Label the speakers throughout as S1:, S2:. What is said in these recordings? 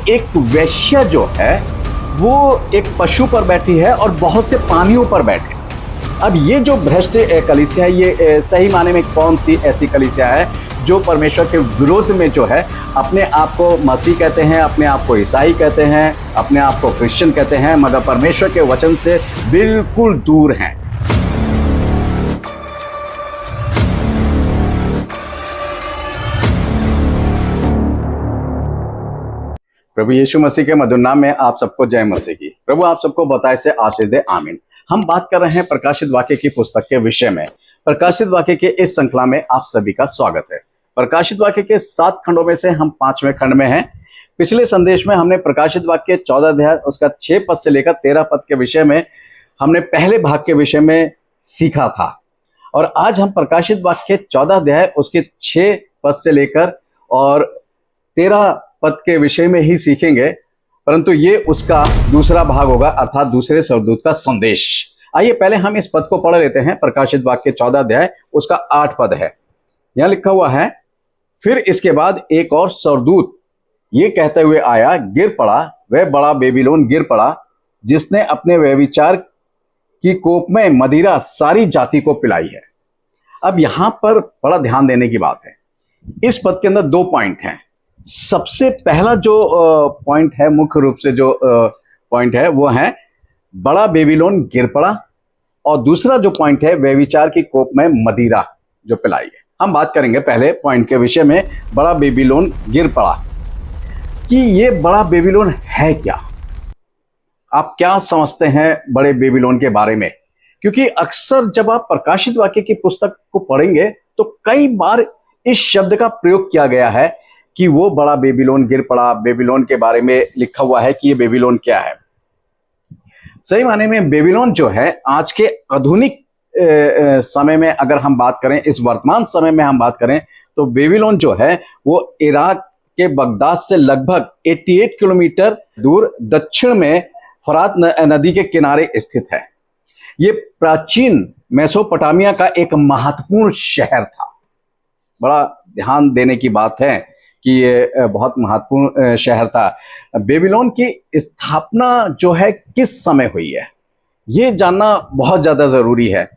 S1: एक वेश्या जो है वो एक पशु पर बैठी है और बहुत से पानियों पर बैठे। अब ये जो भ्रष्ट कलीसिया है, ये सही माने में कौन सी ऐसी कलीसिया है जो परमेश्वर के विरोध में जो है अपने आप को मसीह कहते हैं, अपने आप को ईसाई कहते हैं, अपने आप को क्रिश्चियन कहते हैं, मगर परमेश्वर के वचन से बिल्कुल दूर हैं। प्रभु यीशु मसीह के मधुर नाम में आप सबको जय मसीह की। प्रभु आप सबको बताए से आशीष दे, आमीन। हम बात कर रहे हैं प्रकाशित वाक्य की पुस्तक के विषय में। प्रकाशित वाक्य के इस श्रृंखला में आप सभी का स्वागत है। प्रकाशित वाक्य के 7 खंडों में से हम 5वें खंड में हैं। पिछले संदेश में हमने प्रकाशित वाक्य 14 अध्याय उसका 6 पद से लेकर 13 पद के विषय में हमने पहले भाग के विषय में सीखा था, और आज हम प्रकाशित वाक्य 14 अध्याय उसके 6 पद से लेकर और 13 पद के विषय में ही सीखेंगे, परंतु ये उसका दूसरा भाग होगा, अर्थात दूसरे स्वर्गदूत का संदेश। आइए पहले हम इस पद को पढ़ लेते हैं। प्रकाशित वाक्य 14 अध्याय उसका 8 पद है। यहां लिखा हुआ है, फिर इसके बाद एक और स्वर्गदूत ये कहते हुए आया, गिर पड़ा वह बड़ा बेबीलोन, गिर पड़ा जिसने अपने व्यभिचार की कोप में मदिरा सारी जाति को पिलाई है। अब यहां पर बड़ा ध्यान देने की बात है। इस पद के अंदर 2 पॉइंट हैं। सबसे पहला जो पॉइंट है, मुख्य रूप से जो पॉइंट है वो है बड़ा बेबीलोन गिर पड़ा, और दूसरा जो पॉइंट है व्यभिचार की कोप में मदिरा जो पिलाई है। हम बात करेंगे पहले पॉइंट के विषय में, बड़ा बेबीलोन गिर पड़ा, कि ये बड़ा बेबीलोन है क्या। आप क्या समझते हैं बड़े बेबीलोन के बारे में? क्योंकि अक्सर जब आप प्रकाशित वाक्य की पुस्तक को पढ़ेंगे तो कई बार इस शब्द का प्रयोग किया गया है कि वो बड़ा बेबीलोन गिर पड़ा। बेबीलोन के बारे में लिखा हुआ है कि ये बेबीलोन क्या है। सही माने में बेबीलोन जो है आज के आधुनिक समय में अगर हम बात करें, इस वर्तमान समय में हम बात करें, तो बेबीलोन जो है वो इराक के बगदाद से लगभग 88 किलोमीटर दूर दक्षिण में फरात नदी के किनारे स्थित है। ये प्राचीन मेसोपोटामिया का एक महत्वपूर्ण शहर था। बड़ा ध्यान देने की बात है कि ये बहुत महत्वपूर्ण शहर था। बेबीलोन की स्थापना जो है किस समय हुई है, ये जानना बहुत ज्यादा जरूरी है।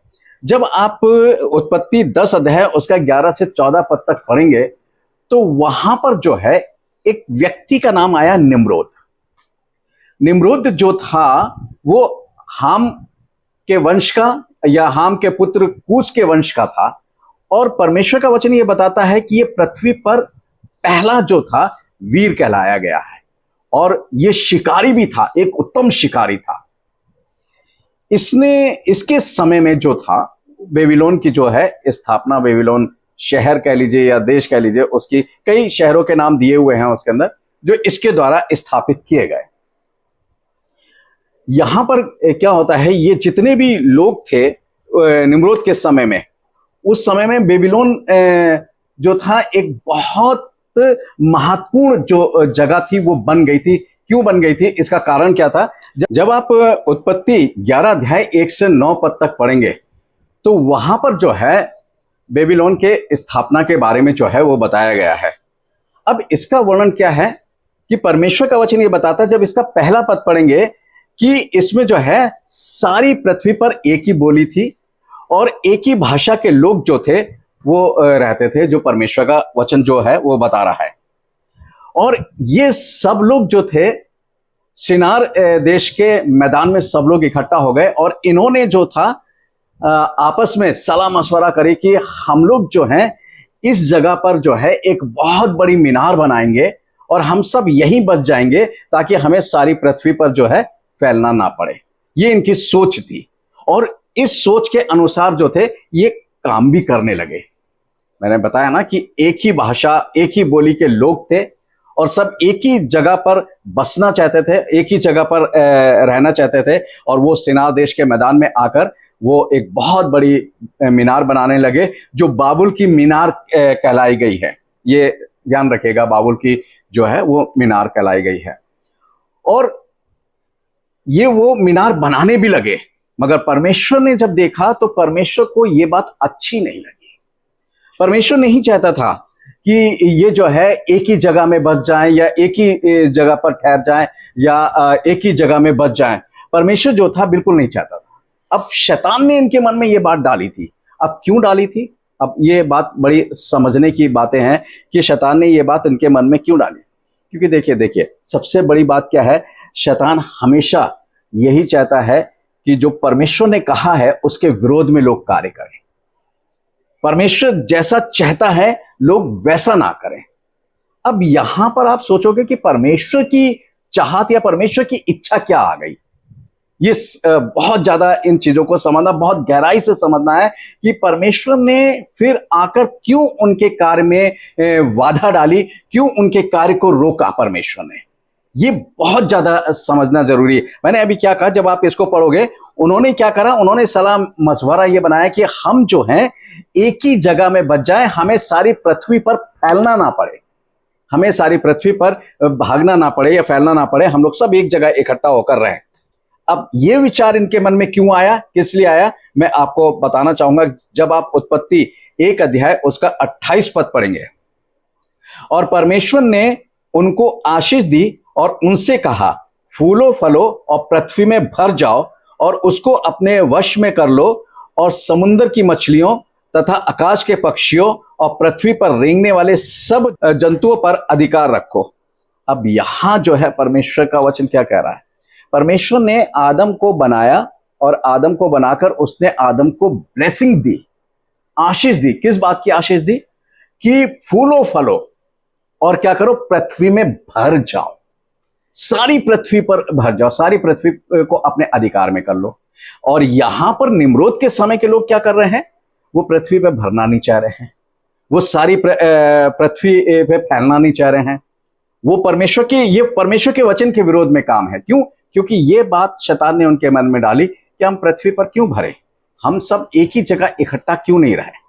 S1: जब आप उत्पत्ति 10 अध्याय उसका 11 से 14 पद तक पढ़ेंगे तो वहां पर जो है एक व्यक्ति का नाम आया, निम्रोद। निम्रोद जो था वो हाम के वंश का, या हाम के पुत्र कूश के वंश का था, और परमेश्वर का वचन ये बताता है कि ये पृथ्वी पर पहला जो था वीर कहलाया गया है, और ये शिकारी भी था, एक उत्तम शिकारी था। इसने इसके समय में जो था बेबीलोन की जो है स्थापना, बेबीलोन शहर कह लीजिए या देश कह लीजिए, उसकी कई शहरों के नाम दिए हुए हैं उसके अंदर, जो इसके द्वारा स्थापित किए गए। यहां पर क्या होता है, ये जितने भी लोग थे निम्रोद के समय में, उस समय में बेबीलोन जो था एक बहुत महत्वपूर्ण जो जगह थी वो बन गई थी। क्यों बन गई थी, इसका कारण क्या था? जब आप उत्पत्ति 11 अध्याय 1 से 9 पद तक पढ़ेंगे तो वहां पर जो है बेबीलोन के स्थापना के बारे में जो है वो बताया गया है। अब इसका वर्णन क्या है कि परमेश्वर का वचन ये बताता है, जब इसका पहला पद पढ़ेंगे, कि इसमें जो है सारी पृथ्वी पर एक ही बोली थी और एक ही भाषा के लोग जो थे वो रहते थे, जो परमेश्वर का वचन जो है वो बता रहा है। और ये सब लोग जो थे सिनार देश के मैदान में सब लोग इकट्ठा हो गए, और इन्होंने जो था आपस में सलाह मशवरा करे कि हम लोग जो हैं इस जगह पर जो है एक बहुत बड़ी मीनार बनाएंगे और हम सब यहीं बच जाएंगे ताकि हमें सारी पृथ्वी पर जो है फैलना ना पड़े। ये इनकी सोच थी, और इस सोच के अनुसार जो थे ये काम भी करने लगे। मैंने बताया ना कि एक ही भाषा, एक ही बोली के लोग थे, और सब एक ही जगह पर बसना चाहते थे, एक ही जगह पर रहना चाहते थे, और वो सिनार देश के मैदान में आकर वो एक बहुत बड़ी मीनार बनाने लगे, जो बाबुल की मीनार कहलाई गई है। ये ध्यान रखिएगा, बाबुल की जो है वो मीनार कहलाई गई है। और ये वो मीनार बनाने भी लगे, मगर परमेश्वर ने जब देखा तो परमेश्वर को ये बात अच्छी नहीं लगी। परमेश्वर नहीं चाहता था कि ये जो है एक ही जगह में बस जाएं या एक ही जगह पर ठहर जाएं या एक ही जगह में बस जाएं। परमेश्वर जो था बिल्कुल नहीं चाहता था। अब शैतान ने इनके मन में ये बात डाली थी। अब क्यों डाली थी? अब ये बात बड़ी समझने की बातें हैं कि शैतान ने ये बात इनके मन में क्यों डाली। क्योंकि देखिए सबसे बड़ी बात क्या है, शैतान हमेशा यही चाहता है कि जो परमेश्वर ने कहा है उसके विरोध में लोग कार्य करें। परमेश्वर जैसा चाहता है लोग वैसा ना करें। अब यहां पर आप सोचोगे कि परमेश्वर की चाहत या परमेश्वर की इच्छा क्या आ गई। ये बहुत ज्यादा इन चीजों को समझना, बहुत गहराई से समझना है कि परमेश्वर ने फिर आकर क्यों उनके कार्य में बाधा डाली, क्यों उनके कार्य को रोका परमेश्वर ने। ये बहुत ज्यादा समझना जरूरी है। मैंने अभी क्या कहा, जब आप इसको पढ़ोगे, उन्होंने क्या करा, उन्होंने सलाह मशवरा ये बनाया कि हम जो हैं एक ही जगह में बच जाए, हमें सारी पृथ्वी पर फैलना ना पड़े, हमें सारी पृथ्वी पर भागना ना पड़े या फैलना ना पड़े, हम लोग सब एक जगह इकट्ठा होकर रहें। अब ये विचार इनके मन में क्यों आया, किस लिए आया, मैं आपको बताना चाहूंगा। जब आप उत्पत्ति 1 अध्याय उसका 28 पद पढ़ेंगे, और परमेश्वर ने उनको आशीष दी और उनसे कहा, फूलो फलो और पृथ्वी में भर जाओ और उसको अपने वश में कर लो, और समुद्र की मछलियों तथा आकाश के पक्षियों और पृथ्वी पर रेंगने वाले सब जंतुओं पर अधिकार रखो। अब यहां जो है परमेश्वर का वचन क्या कह रहा है, परमेश्वर ने आदम को बनाया और आदम को बनाकर उसने आदम को ब्लेसिंग दी, आशीष दी। किस बात की आशीष दी? कि फूलो फलो और क्या करो, पृथ्वी में भर जाओ, सारी पृथ्वी पर भर जाओ, सारी पृथ्वी को अपने अधिकार में कर लो। और यहां पर निम्रोद के समय के लोग क्या कर रहे हैं, वो पृथ्वी पे भरना नहीं चाह रहे हैं, वो सारी पृथ्वी पे फैलना नहीं चाह रहे हैं। वो परमेश्वर के वचन के विरोध में काम है। क्यों? क्योंकि ये बात शैतान ने उनके मन में डाली कि हम पृथ्वी पर क्यों भरे, हम सब एक ही जगह इकट्ठा क्यों नहीं रहे।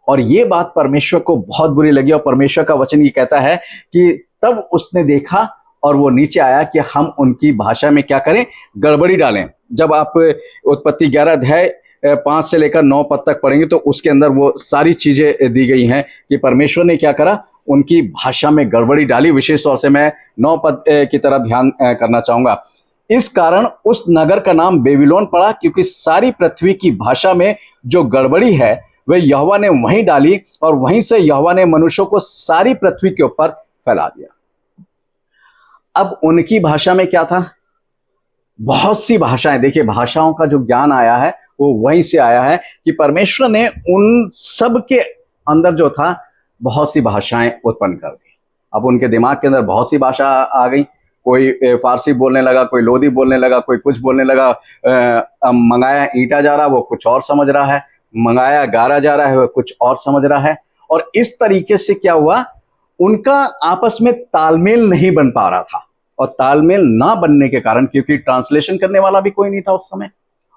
S1: और ये बात परमेश्वर को बहुत बुरी लगी, और परमेश्वर का वचन ये कहता है कि तब उसने देखा और वो नीचे आया कि हम उनकी भाषा में क्या करें, गड़बड़ी डालें। जब आप उत्पत्ति 11 अध्याय 5 से लेकर 9 पद तक पढ़ेंगे तो उसके अंदर वो सारी चीजें दी गई हैं कि परमेश्वर ने क्या करा, उनकी भाषा में गड़बड़ी डाली। विशेष तौर से मैं 9 पद की तरफ ध्यान करना चाहूंगा। इस कारण उस नगर का नाम बेबीलोन पड़ा, क्योंकि सारी पृथ्वी की भाषा में जो गड़बड़ी है वह यहोवा ने वहीं डाली, और वहीं से यहोवा ने मनुष्यों को सारी पृथ्वी के ऊपर फैला दिया। अब उनकी भाषा में क्या था, बहुत सी भाषाएं, देखिए भाषाओं का जो ज्ञान आया है वो वहीं से आया है कि परमेश्वर ने उन सब के अंदर जो था बहुत सी भाषाएं उत्पन्न कर दी। अब उनके दिमाग के अंदर बहुत सी भाषा आ गई, कोई फारसी बोलने लगा, कोई लोधी बोलने लगा, कोई कुछ बोलने लगा। मंगाया ईंटा जा रहा है वो कुछ और समझ रहा है, मंगाया गारा जा रहा है वो कुछ और समझ रहा है। और इस तरीके से क्या हुआ, उनका आपस में तालमेल नहीं बन पा रहा था। और तालमेल ना बनने के कारण, क्योंकि ट्रांसलेशन करने वाला भी कोई नहीं था उस समय,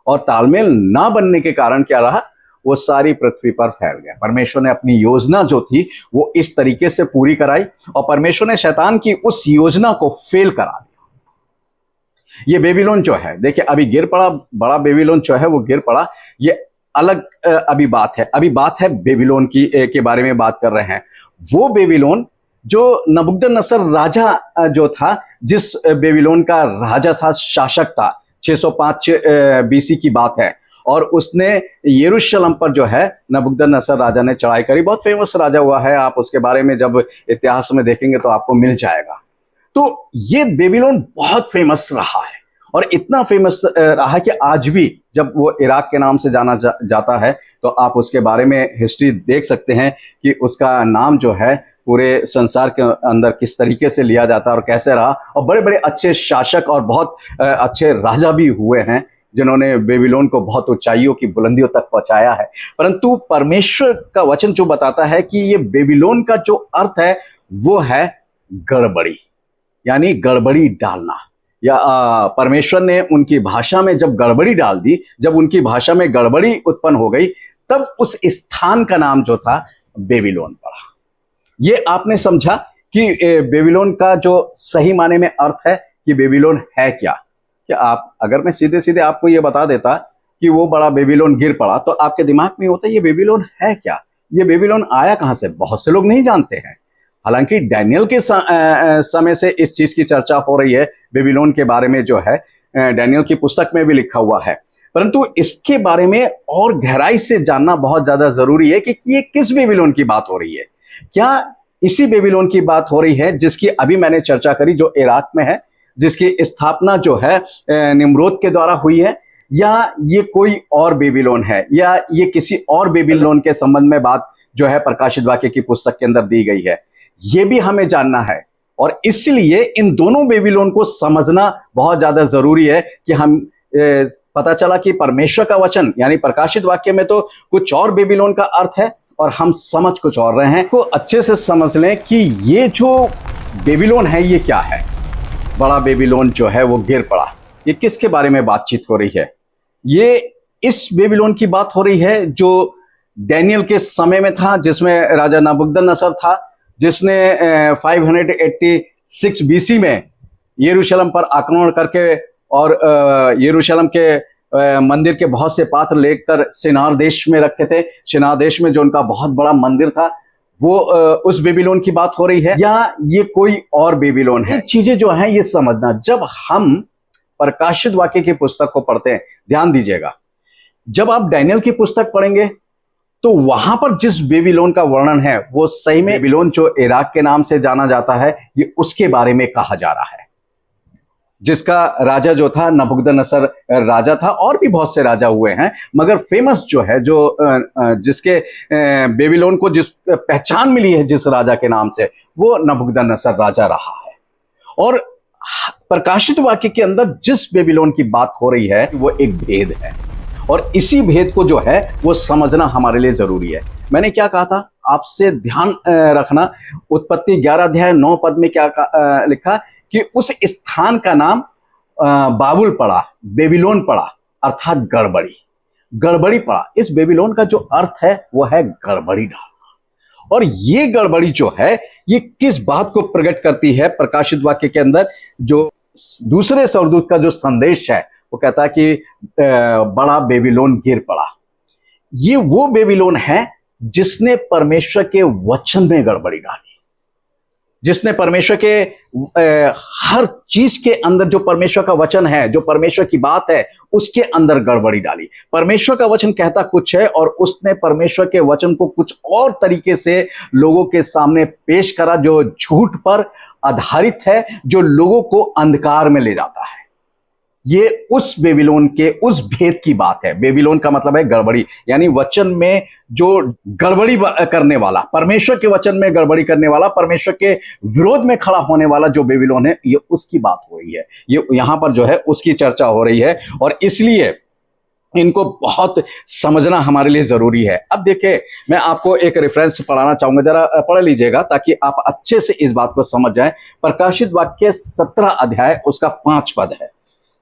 S1: और तालमेल ना बनने के कारण क्या रहा, वो सारी पृथ्वी पर फैल गया। परमेश्वर ने अपनी योजना जो थी वो इस तरीके से पूरी कराई, और परमेश्वर ने शैतान की उस योजना को फेल करा दिया। ये बेबीलोन जो है, देखिए अभी गिर पड़ा, बड़ा बेबीलोन जो है वो गिर पड़ा, ये अलग अभी बात है। अभी बात है बेबीलोन की के बारे में बात कर रहे हैं। वो बेबीलोन जो नबूकदनेस्सर राजा जो था, जिस बेबीलोन का राजा था, शासक था, 605 बीसी की बात है, और उसने यरूशलेम पर जो है नबूकदनेस्सर राजा ने चढ़ाई करी। बहुत फेमस राजा हुआ है, आप उसके बारे में जब इतिहास में देखेंगे तो आपको मिल जाएगा। तो ये बेबीलोन बहुत फेमस रहा है, और इतना फेमस रहा कि आज भी जब वो इराक के नाम से जाना जाता है तो आप उसके बारे में हिस्ट्री देख सकते हैं कि उसका नाम जो है पूरे संसार के अंदर किस तरीके से लिया जाता है और कैसे रहा। और बड़े बड़े अच्छे शासक और बहुत अच्छे राजा भी हुए हैं जिन्होंने बेबीलोन को बहुत ऊंचाइयों की बुलंदियों तक पहुंचाया है। परंतु परमेश्वर का वचन जो बताता है कि ये बेबीलोन का जो अर्थ है वो है गड़बड़ी, यानी गड़बड़ी डालना। या परमेश्वर ने उनकी भाषा में जब गड़बड़ी डाल दी, जब उनकी भाषा में गड़बड़ी उत्पन्न हो गई, तब उस स्थान का नाम जो था बेबीलोन पड़ा। ये आपने समझा कि बेबीलोन का जो सही माने में अर्थ है कि बेबीलोन है क्या। क्या आप, अगर मैं सीधे सीधे आपको ये बता देता कि वो बड़ा बेबीलोन गिर पड़ा, तो आपके दिमाग में होता है ये बेबीलोन है क्या, ये बेबीलोन आया कहां से, बहुत से लोग नहीं जानते हैं। हालांकि डैनियल के समय से इस चीज की चर्चा हो रही है, बेबीलोन के बारे में जो है डैनियल की पुस्तक में भी लिखा हुआ है, परंतु इसके बारे में और गहराई से जानना बहुत ज्यादा जरूरी है कि ये किस बेबीलोन की बात हो रही है। क्या इसी बेबीलोन की बात हो रही है जिसकी अभी मैंने चर्चा करी, जो इराक में है, जिसकी स्थापना जो है निम्रोद के द्वारा हुई है, या ये कोई और बेबीलोन है, या ये किसी और बेबीलोन के संबंध में बात जो है प्रकाशित वाक्य की पुस्तक के अंदर दी गई है, ये भी हमें जानना है। और इसलिए इन दोनों बेबीलोन को समझना बहुत ज्यादा जरूरी है कि हम पता चला कि परमेश्वर का वचन यानी प्रकाशित वाक्य में तो कुछ और बेबीलोन का अर्थ है और हम समझ कुछ और रहे हैं। तो अच्छे से समझ लें कि ये जो बेबीलोन है ये क्या है। बड़ा बेबीलोन जो है वो गिर पड़ा, ये किसके बारे में बातचीत हो रही है? ये इस बेबीलोन की बात हो रही है जो डैनियल के समय में था, जिसमें राजा नबूकदनेस्सर था, जिसने 586 बीसी में यरूशलेम पर आक्रमण करके और यरूशलेम के मंदिर के बहुत से पात्र लेकर शिनार देश में रखे थे। शिनार देश में जो उनका बहुत बड़ा मंदिर था, वो उस बेबीलोन की बात हो रही है, या ये कोई और बेबीलोन है? चीजें जो हैं ये समझना। जब हम प्रकाशित वाक्य की पुस्तक को पढ़ते हैं, ध्यान दीजिएगा, जब आप डैनियल की पुस्तक पढ़ेंगे तो वहां पर जिस बेबीलोन का वर्णन है वो सही में बेबीलोन जो इराक के नाम से जाना जाता है, ये उसके बारे में कहा जा रहा है, जिसका राजा जो था नबूकदनेस्सर राजा था, और भी बहुत से राजा हुए हैं, मगर फेमस जो है, जो जिसके बेबीलोन को जिस पहचान मिली है जिस राजा के नाम से, वो नबूकदनेस्सर राजा रहा है। और प्रकाशित वाक्य के अंदर जिस बेबीलोन की बात हो रही है वो एक भेद है, और इसी भेद को जो है वो समझना हमारे लिए जरूरी है। मैंने क्या कहा था आपसे, ध्यान रखना, उत्पत्ति 11 अध्याय 9 पद में क्या लिखा कि उस स्थान का नाम बाबुल पड़ा, बेबीलोन पड़ा, अर्थात गड़बड़ी, गड़बड़ी पड़ा। इस बेबीलोन का जो अर्थ है वो है गड़बड़ी डालना। और ये गड़बड़ी जो है ये किस बात को प्रकट करती है? प्रकाशित वाक्य के अंदर जो दूसरे स्वर्गदूत का जो संदेश है वो कहता है कि बड़ा बेबीलोन गिर पड़ा। ये वो बेबीलोन है जिसने परमेश्वर के वचन में गड़बड़ी डाली, जिसने परमेश्वर के हर चीज के अंदर, जो परमेश्वर का वचन है, जो परमेश्वर की बात है, उसके अंदर गड़बड़ी डाली। परमेश्वर का वचन कहता कुछ है और उसने परमेश्वर के वचन को कुछ और तरीके से लोगों के सामने पेश करा, जो झूठ पर आधारित है, जो लोगों को अंधकार में ले जाता है। ये उस बेबीलोन के उस भेद की बात है। बेबीलोन का मतलब है गड़बड़ी, यानी वचन में जो गड़बड़ी करने वाला, परमेश्वर के वचन में गड़बड़ी करने वाला, परमेश्वर के विरोध में खड़ा होने वाला जो बेबीलोन है, ये उसकी बात हो रही है। ये यहां पर जो है उसकी चर्चा हो रही है, और इसलिए इनको बहुत समझना हमारे लिए जरूरी है। अब देखिए, मैं आपको एक रेफरेंस पढ़ाना चाहूंगा, जरा पढ़ लीजिएगा ताकि आप अच्छे से इस बात को समझ जाएं। प्रकाशित वाक्य 17 अध्याय उसका 5 पद है।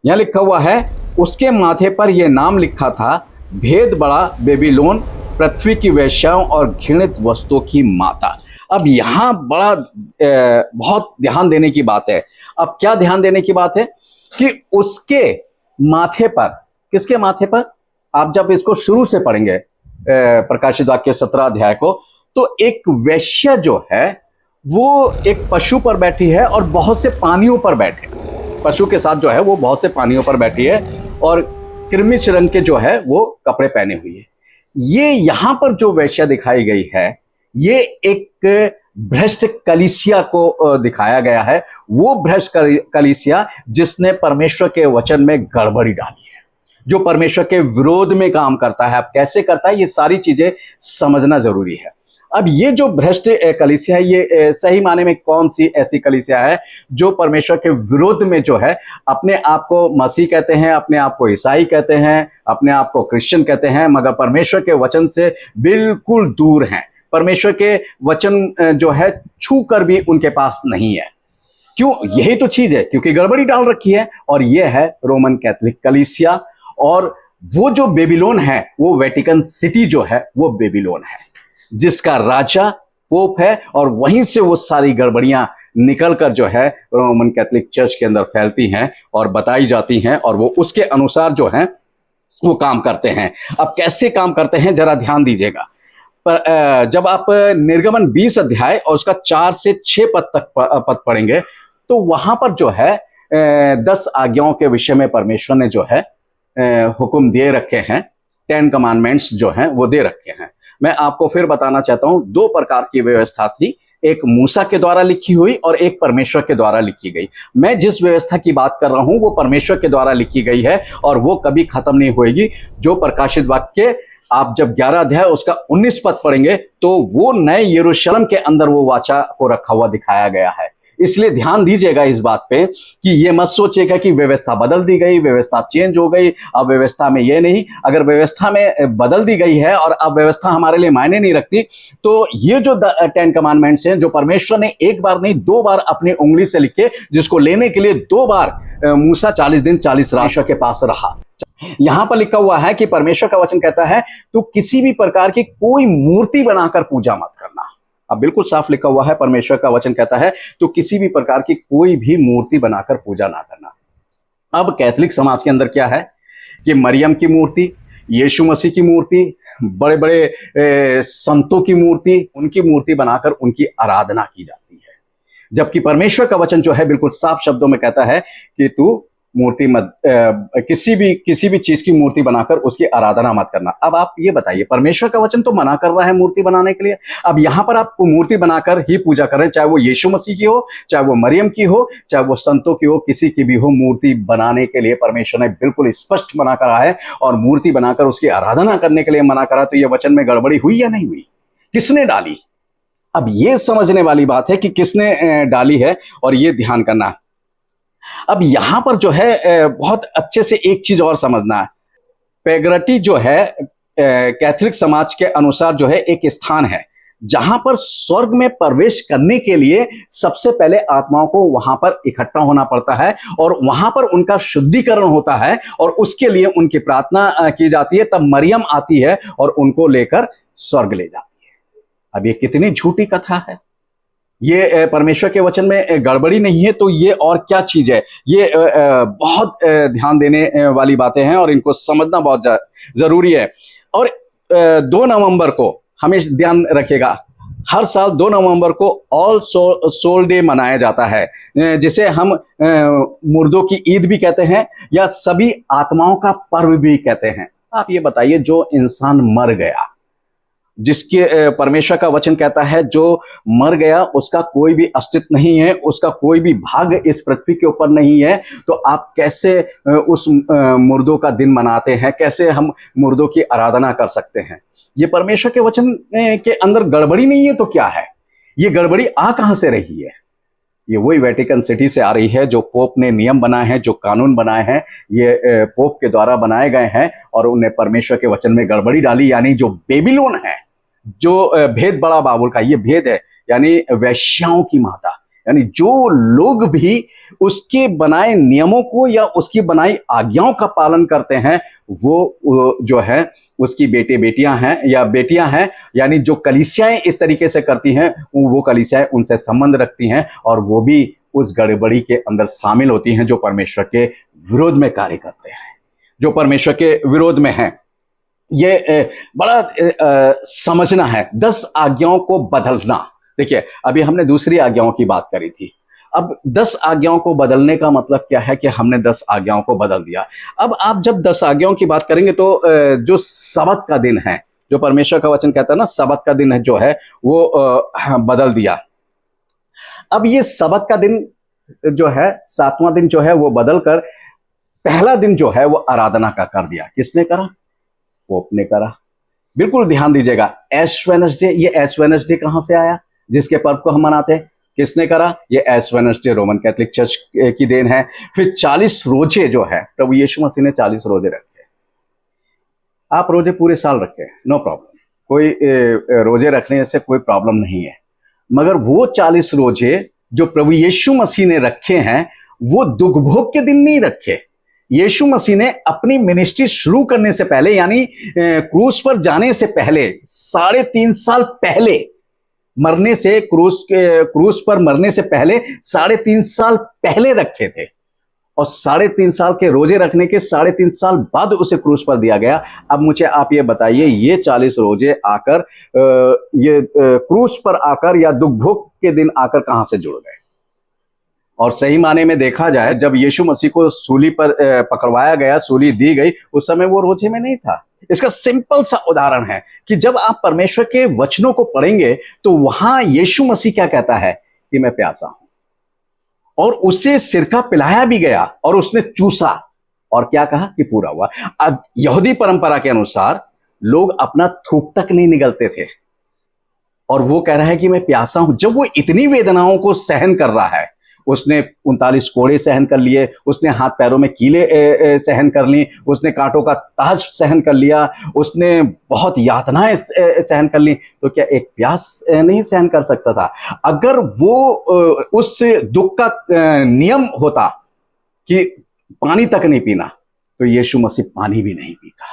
S1: यहां लिखा हुआ है, उसके माथे पर यह नाम लिखा था, भेद बड़ा बेबीलोन, पृथ्वी की वेश्याओं और घृणित वस्तुओं की माता। अब यहां बड़ा बहुत ध्यान देने की बात है। अब क्या ध्यान देने की बात है कि उसके माथे पर, किसके माथे पर? आप जब इसको शुरू से पढ़ेंगे प्रकाशित वाक्य 17 अध्याय को, तो एक वेश्या जो है वो एक पशु पर बैठी है और बहुत से पानियों पर बैठे, पशु के साथ जो है वो बहुत से पानियों पर बैठी है, और किरमिच रंग के जो है वो कपड़े पहने हुई है। ये यहां पर जो वेश्या दिखाई गई है, ये एक भ्रष्ट कलीसिया को दिखाया गया है। वो भ्रष्ट कलीसिया जिसने परमेश्वर के वचन में गड़बड़ी डाली है, जो परमेश्वर के विरोध में काम करता है। अब कैसे करता है, ये सारी चीजें समझना जरूरी है। अब ये जो भ्रष्ट कलीसिया है, ये सही माने में कौन सी ऐसी कलीसिया है जो परमेश्वर के विरोध में जो है अपने आप को मसीह कहते हैं, अपने आप को ईसाई कहते हैं, अपने आप को क्रिश्चियन कहते हैं, मगर परमेश्वर के वचन से बिल्कुल दूर हैं। परमेश्वर के वचन जो है छू कर भी उनके पास नहीं है। क्यों? यही तो चीज है, क्योंकि गड़बड़ी डाल रखी है। और यह है रोमन कैथोलिक कलीसिया, और वो जो बेबीलोन है, वो वेटिकन सिटी जो है वो बेबीलोन है, जिसका राजा पोप है, और वहीं से वो सारी गड़बड़ियां निकलकर जो है रोमन कैथोलिक चर्च के अंदर फैलती हैं और बताई जाती हैं, और वो उसके अनुसार जो है वो काम करते हैं। अब कैसे काम करते हैं जरा ध्यान दीजिएगा। पर जब आप निर्गमन 20 अध्याय और उसका 4 से 6 पद तक पद पढ़ेंगे तो वहां पर जो है 10 आज्ञाओं के विषय में परमेश्वर ने जो है हुक्म दे रखे हैं। 10 कमांडमेंट्स जो हैं वो दे रखे हैं। मैं आपको फिर बताना चाहता हूं, 2 प्रकार की व्यवस्था थी, एक मूसा के द्वारा लिखी हुई और एक परमेश्वर के द्वारा लिखी गई। मैं जिस व्यवस्था की बात कर रहा हूं वो परमेश्वर के द्वारा लिखी गई है और वो कभी खत्म नहीं होगी। जो प्रकाशित वाक्य आप जब 11 अध्याय उसका 19 पद पढ़ेंगे तो वो नए यरूशलेम के अंदर वो वाचा को रखा हुआ दिखाया गया है। इसलिए ध्यान दीजिएगा इस बात पे कि ये मत सोचिएगा कि व्यवस्था बदल दी गई, व्यवस्था चेंज हो गई, अब व्यवस्था में ये नहीं। अगर व्यवस्था में बदल दी गई है और अब व्यवस्था हमारे लिए मायने नहीं रखती तो ये जो 10 कमांडमेंट्स हैं जो परमेश्वर ने एक बार नहीं 2 बार अपनी उंगली से लिखे, जिसको लेने के लिए 2 बार मूसा 40 दिन 40 रात के पास रहा। यहां पर लिखा हुआ है कि परमेश्वर का वचन कहता है तो किसी भी प्रकार की कोई मूर्ति बनाकर पूजा मत करना। अब बिल्कुल साफ लिखा हुआ है, परमेश्वर का वचन कहता है तो किसी भी प्रकार की कोई भी मूर्ति बनाकर पूजा ना करना। अब कैथोलिक समाज के अंदर क्या है कि मरियम की मूर्ति, यीशु मसीह की मूर्ति, बड़े बड़े संतों की मूर्ति, उनकी मूर्ति बनाकर उनकी आराधना की जाती है। जबकि परमेश्वर का वचन जो है बिल्कुल साफ शब्दों में कहता है कि तू मूर्ति मत, किसी भी चीज की मूर्ति बनाकर उसकी आराधना मत करना। अब आप ये बताइए, परमेश्वर का वचन तो मना कर रहा है मूर्ति बनाने के लिए, अब यहां पर आपको मूर्ति बनाकर ही पूजा कर रहे हैं, चाहे वो यीशु मसीह की हो, चाहे वो मरियम की हो, चाहे वो संतों की हो, किसी की भी हो, मूर्ति बनाने के लिए परमेश्वर ने बिल्कुल स्पष्ट मना करा है और मूर्ति बनाकर उसकी आराधना करने के लिए मना करा। तो ये वचन में गड़बड़ी हुई या नहीं हुई? किसने डाली? अब ये समझने वाली बात है कि किसने डाली है और ये ध्यान करना है। अब यहां पर जो है बहुत अच्छे से एक चीज और समझना है। पेगरिटी जो है कैथोलिक समाज के अनुसार जो है एक स्थान है जहां पर स्वर्ग में प्रवेश करने के लिए सबसे पहले आत्माओं को वहां पर इकट्ठा होना पड़ता है और वहां पर उनका शुद्धिकरण होता है और उसके लिए उनकी प्रार्थना की जाती है। तब मरियम आती है और उनको लेकर स्वर्ग ले जाती है। अब ये कितनी झूठी कथा है, ये परमेश्वर के वचन में गड़बड़ी नहीं है तो ये और क्या चीज है? ये बहुत ध्यान देने वाली बातें हैं और इनको समझना बहुत जरूरी है। और 2 नवंबर को हमेशा ध्यान रखिएगा, हर साल 2 नवंबर को ऑल सोल डे मनाया जाता है, जिसे हम मुर्दों की ईद भी कहते हैं या सभी आत्माओं का पर्व भी कहते हैं। आप ये बताइए, जो इंसान मर गया, जिसके परमेश्वर का वचन कहता है जो मर गया उसका कोई भी अस्तित्व नहीं है, उसका कोई भी भाग इस पृथ्वी के ऊपर नहीं है, तो आप कैसे उस मुर्दों का दिन मनाते हैं? कैसे हम मुर्दों की आराधना कर सकते हैं? ये परमेश्वर के वचन के अंदर गड़बड़ी नहीं है तो क्या है? ये गड़बड़ी आ कहां से रही है? ये वही वेटिकन सिटी से आ रही है। जो पोप ने नियम बनाए हैं, जो कानून बनाए हैं, ये पोप के द्वारा बनाए गए हैं और उन्हें परमेश्वर के वचन में गड़बड़ी डाली। यानी जो बेबीलोन है, जो भेद बड़ा बाबुल का ये भेद है, यानी वैश्याओं की माता, यानी जो लोग भी उसके बनाए नियमों को या उसकी बनाई आज्ञाओं का पालन करते हैं वो जो है उसकी बेटियां हैं या बेटियां हैं। यानी जो कलीसियाएं इस तरीके से करती हैं वो कलीसियाएं उनसे संबंध रखती हैं और वो भी उस गड़बड़ी के अंदर शामिल होती हैं जो परमेश्वर के विरोध में कार्य करते हैं, जो परमेश्वर के विरोध में हैं। ये बड़ा समझना है। 10 आज्ञाओं को बदलना, देखिए अभी हमने दूसरी आज्ञाओं की बात करी थी, अब 10 आज्ञाओं को बदलने का मतलब क्या है कि हमने 10 आज्ञाओं को बदल दिया। अब आप जब 10 आज्ञाओं की बात करेंगे तो जो सबत का दिन है, जो परमेश्वर का वचन कहता है ना, सबत का दिन है जो है वो बदल दिया। अब ये सबत का दिन जो है, 7वां दिन जो है वो बदल कर पहला दिन जो है वो आराधना का कर दिया। किसने करा? पोप ने करा। बिल्कुल ध्यान दीजिएगा, एश वेडनेसडे, ये एश वेडनेसडे कहां से आया जिसके पर्व को हम मनाते हैं? किसने करा? ये एश वेडनेसडे रोमन कैथोलिक चर्च की देन है। फिर 40 रोजे जो है, प्रभु यीशु मसीह ने 40 रोजे रखे। आप रोजे पूरे साल रखे, नो प्रॉब्लम, कोई रोजे रखने से कोई प्रॉब्लम नहीं है, मगर वो 40 रोजे जो प्रभु यीशु मसीह ने रखे हैं वो दुख भोग के दिन नहीं रखे। यीशु मसीह ने अपनी मिनिस्ट्री शुरू करने से पहले, यानी क्रूस पर जाने से पहले, 3.5 साल पहले, मरने से क्रूस पर मरने से पहले 3.5 साल पहले रखे थे। और 3.5 साल के रोजे रखने के 3.5 साल बाद उसे क्रूस पर दिया गया। अब मुझे आप ये बताइए, ये 40 रोजे आकर ये क्रूस पर आकर या दुख भोग के दिन आकर कहां से जुड़ गए? और सही माने में देखा जाए, जब यीशु मसीह को सूली पर पकड़वाया गया, सूली दी गई, उस समय वो रोजे में नहीं था। इसका सिंपल सा उदाहरण है कि जब आप परमेश्वर के वचनों को पढ़ेंगे तो वहां यीशु मसीह क्या कहता है कि मैं प्यासा हूं, और उसे सिरका पिलाया भी गया और उसने चूसा और क्या कहा कि पूरा हुआ। अब यहूदी परंपरा के अनुसार लोग अपना थूक तक नहीं निगलते थे, और वो कह रहा है कि मैं प्यासा हूं। जब वो इतनी वेदनाओं को सहन कर रहा है, उसने 39 कोड़े सहन कर लिए, उसने हाथ पैरों में कीले सहन कर ली, उसने कांटों का ताज सहन कर लिया, उसने बहुत यातनाएं सहन कर ली, तो क्या एक प्यास नहीं सहन कर सकता था? अगर वो उस दुख का नियम होता कि पानी तक नहीं पीना, तो यीशु मसीह पानी भी नहीं पीता।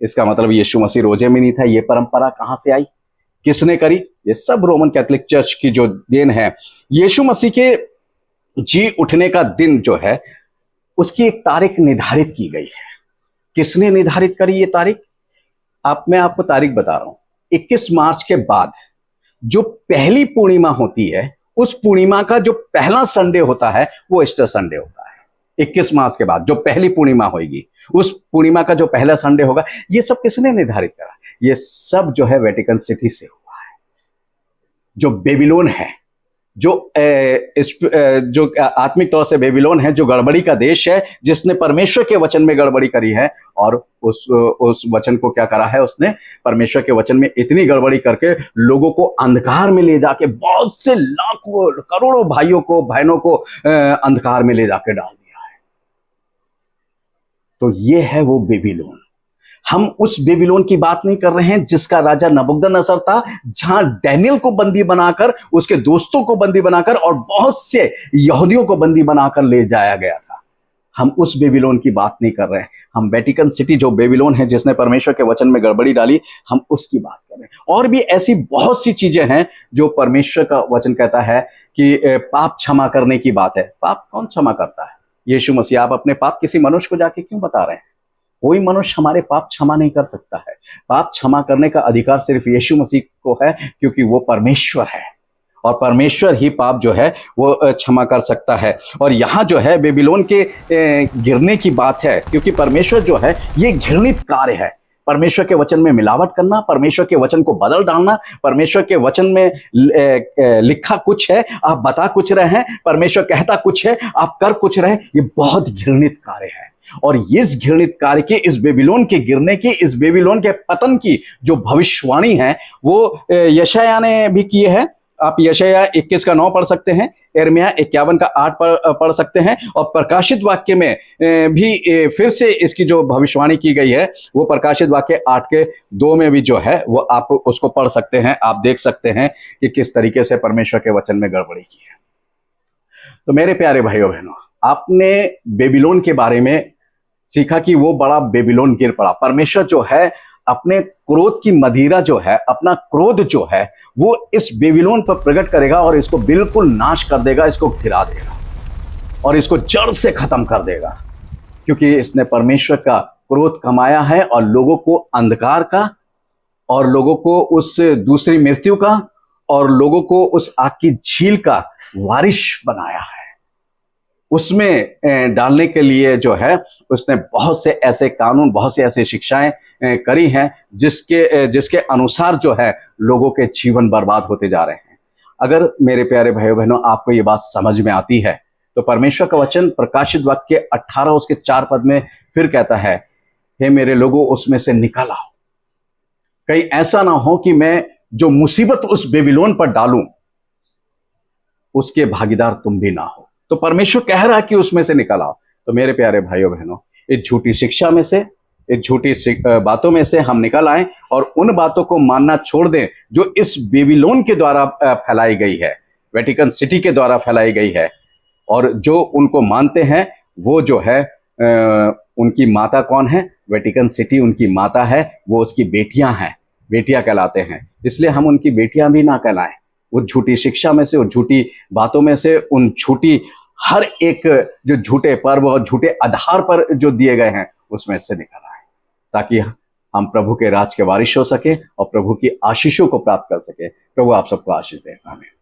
S1: इसका मतलब यीशु मसीह रोजे में नहीं था। ये परंपरा कहां से आई, किसने करी? ये सब रोमन कैथोलिक चर्च की जो देन है। यीशु मसीह के जी उठने का दिन जो है, उसकी एक तारीख निर्धारित की गई है। किसने निर्धारित करी ये तारीख? मैं आपको तारीख बता रहा हूं। 21 मार्च के बाद जो पहली पूर्णिमा होती है, उस पूर्णिमा का जो पहला संडे होता है वो ईस्टर संडे होता है। 21 मार्च के बाद जो पहली पूर्णिमा होगी, उस पूर्णिमा का जो पहला संडे होगा, ये सब किसने निर्धारित करा? ये सब जो है वेटिकन सिटी से हुआ है। जो बेबीलोन है, जो आत्मिक तौर से बेबीलोन है, जो गड़बड़ी का देश है, जिसने परमेश्वर के वचन में गड़बड़ी करी है, और उस वचन को क्या करा है, उसने परमेश्वर के वचन में इतनी गड़बड़ी करके लोगों को अंधकार में ले जाके, बहुत से लाखों करोड़ों भाइयों को बहनों को अंधकार में ले जाके डाल दिया है। तो ये है वो बेबीलोन। हम उस बेबीलोन की बात नहीं कर रहे हैं जिसका राजा नबूकदनेस्सर था, जहां डैनियल को बंदी बनाकर, उसके दोस्तों को बंदी बनाकर और बहुत से यहूदियों को बंदी बनाकर ले जाया गया था। हम उस बेबीलोन की बात नहीं कर रहे हैं। हम वेटिकन सिटी जो बेबीलोन है, जिसने परमेश्वर के वचन में गड़बड़ी डाली, हम उसकी बात कर रहे हैं। और भी ऐसी बहुत सी चीजें हैं जो परमेश्वर का वचन कहता है कि पाप क्षमा करने की बात है। पाप कौन क्षमा करता है? यीशु मसीह। आप अपने पाप किसी मनुष्य को जाके क्यों बता रहे हैं? कोई मनुष्य हमारे पाप क्षमा नहीं कर सकता है। पाप क्षमा करने का अधिकार सिर्फ यीशु मसीह को है, क्योंकि वो परमेश्वर है, और परमेश्वर ही पाप जो है वो क्षमा कर सकता है। और यहाँ जो है बेबीलोन के गिरने की बात है, क्योंकि परमेश्वर जो है ये घृणित कार्य है। परमेश्वर के वचन में मिलावट करना, परमेश्वर के वचन को बदल डालना, परमेश्वर के वचन में लिखा कुछ है, आप बता कुछ रहे हैं, परमेश्वर कहता कुछ है, आप कर कुछ रहे, ये बहुत घृणित कार्य है। और इस घृणित कार्य की, इस बेबीलोन के गिरने की, इस बेबीलोन के पतन की जो भविष्यवाणी है, वो यशायाह ने भी की है। आप यशायाह 21 का 9 पढ़ सकते हैं, यिर्मयाह 51 का 8 पढ़ सकते हैं, और प्रकाशित वाक्य में भी फिर से इसकी जो भविष्यवाणी की गई है, वो प्रकाशित वाक्य 8 के 2 में भी जो है वो आप उसको पढ़ सकते हैं। आप देख सकते हैं कि किस तरीके से परमेश्वर के वचन में गड़बड़ी की है। तो मेरे प्यारे भाइयों बहनों, आपने बेबीलोन के बारे में सीखा कि वो बड़ा बेबीलोन गिर पड़ा। परमेश्वर जो है अपने क्रोध की मदिरा जो है, अपना क्रोध जो है, वो इस बेबीलोन पर प्रकट करेगा और इसको बिल्कुल नाश कर देगा, इसको गिरा देगा और इसको जड़ से खत्म कर देगा, क्योंकि इसने परमेश्वर का क्रोध कमाया है और लोगों को अंधकार का, और लोगों को उस दूसरी मृत्यु का, और लोगों को उस आग की झील का वारिश बनाया है। उसमें डालने के लिए जो है उसने बहुत से ऐसे कानून, बहुत से ऐसी शिक्षाएं करी हैं जिसके अनुसार जो है लोगों के जीवन बर्बाद होते जा रहे हैं। अगर मेरे प्यारे भाइयों बहनों आपको ये बात समझ में आती है, तो परमेश्वर का वचन प्रकाशित वाक्य 18 उसके 4 पद में फिर कहता है, हे मेरे लोगों उसमें से निकल आओ। कहीं ऐसा ना हो कि मैं जो मुसीबत उस बेबीलोन पर डालूं उसके भागीदार तुम भी ना हो। तो परमेश्वर कह रहा है कि उसमें से निकल आओ। तो मेरे प्यारे भाइयों बहनों, इस झूठी शिक्षा में से, इस झूठी बातों में से हम निकल आए और उन बातों को मानना छोड़ दें जो इस बेबीलोन के द्वारा फैलाई गई है, वेटिकन सिटी के द्वारा फैलाई गई है। और जो उनको मानते हैं वो जो है उनकी माता कौन है? वेटिकन सिटी उनकी माता है, वो उसकी बेटियां हैं, बेटियां कहलाते हैं। इसलिए हम उनकी बेटियां भी ना कहलाएं। उस झूठी शिक्षा में से, उस झूठी बातों में से, उन झूठी हर एक जो झूठे पर्व और झूठे आधार पर जो दिए गए हैं उसमें से निकल आए, ताकि हम प्रभु के राज के वारिश हो सके और प्रभु की आशीषों को प्राप्त कर सके। प्रभु आप सबको आशीष दे। आमीन।